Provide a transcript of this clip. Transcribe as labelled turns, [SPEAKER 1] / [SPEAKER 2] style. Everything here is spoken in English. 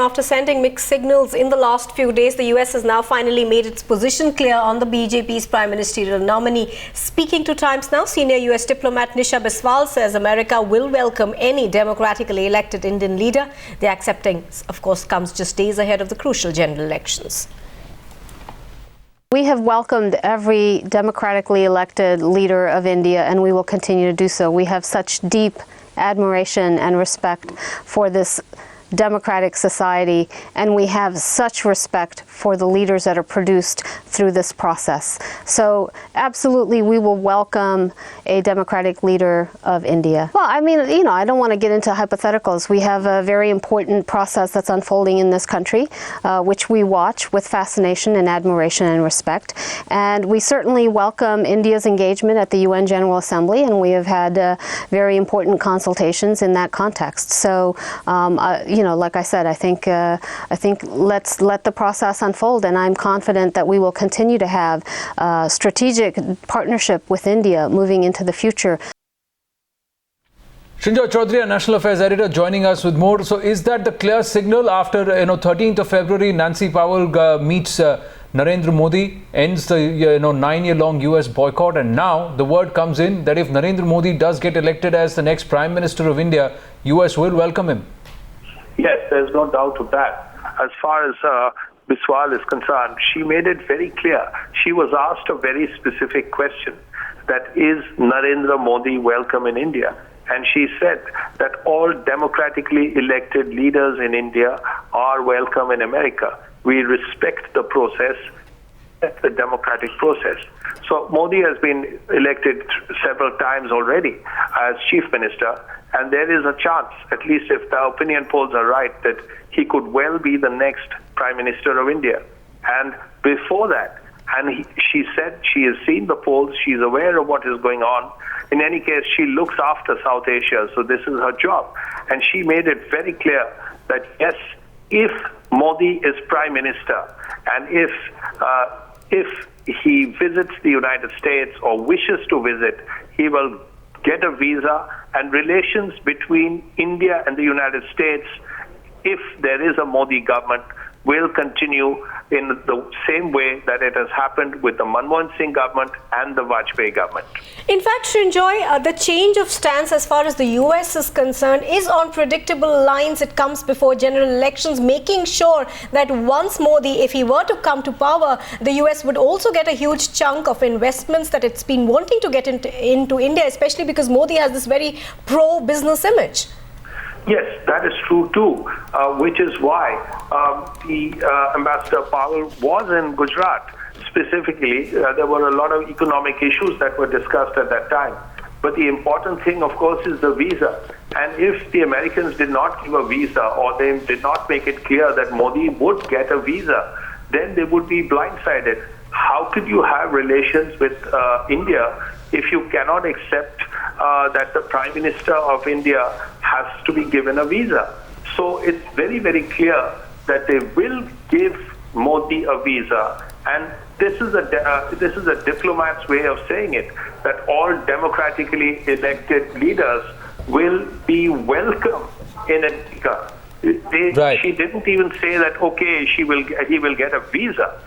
[SPEAKER 1] After sending mixed signals in the last few days, the US has now finally made its position clear on the BJP's prime ministerial nominee. Speaking to Times Now, senior US diplomat Nisha Biswal says America will welcome any democratically elected Indian leader. The acceptance, of course, comes just days ahead of the crucial general elections.
[SPEAKER 2] We have welcomed every democratically elected leader of India, and we will continue to do so. We have such deep admiration and respect for this democratic society, and we have such respect for the leaders that are produced through this process. So absolutely, we will welcome a democratic leader of India. Well, I mean, I don't want to get into hypotheticals. We have a very important process that's unfolding in this country, which we watch with fascination and admiration and respect. And we certainly welcome India's engagement at the UN General Assembly, and we have had very important consultations in that context. So, like I said, I think let's let the process unfold, and I'm confident that we will continue to have strategic partnership with India moving into the future.
[SPEAKER 3] Srinjoy Chaudhary, our National Affairs Editor, joining us with more. So is that the clear signal after 13th of February, Nancy Powell meets Narendra Modi, ends the 9-year-long US boycott, and now the word comes in that if Narendra Modi does get elected as the next Prime Minister of India, US will welcome him?
[SPEAKER 4] Yes, there's no doubt of that. As far as Biswal is concerned, she made it very clear. She was asked a very specific question, that is Narendra Modi welcome in India? And she said that all democratically elected leaders in India are welcome in America. We respect the process, the democratic process. So Modi has been elected several times already as chief minister, and there is a chance, at least if the opinion polls are right, that he could well be the next prime minister of India. And before that, she said she has seen the polls, she's aware of what is going on. In any case, she looks after South Asia, so this is her job. And she made it very clear that yes, if Modi is prime minister, and if he visits the United States or wishes to visit, he will get a visa, and relations between India and the United States, if there is a Modi government, will continue in the same way that it has happened with the Manmohan Singh government and the Vajpayee government.
[SPEAKER 1] In fact, Srinjoy, the change of stance as far as the US is concerned is on predictable lines. It comes before general elections, making sure that once Modi, if he were to come to power, the US would also get a huge chunk of investments that it's been wanting to get into India, especially because Modi has this very pro-business image.
[SPEAKER 4] Yes, that is true too, which is why Ambassador Powell was in Gujarat. Specifically, there were a lot of economic issues that were discussed at that time. But the important thing, of course, is the visa. And if the Americans did not give a visa, or they did not make it clear that Modi would get a visa, then they would be blindsided. How could you have relations with India if you cannot accept that the Prime Minister of India has to be given a visa? So it's very, very clear that they will give Modi a visa, and this is a diplomat's way of saying it, that all democratically elected leaders will be welcome in America. She didn't even say that, okay, he will get a visa.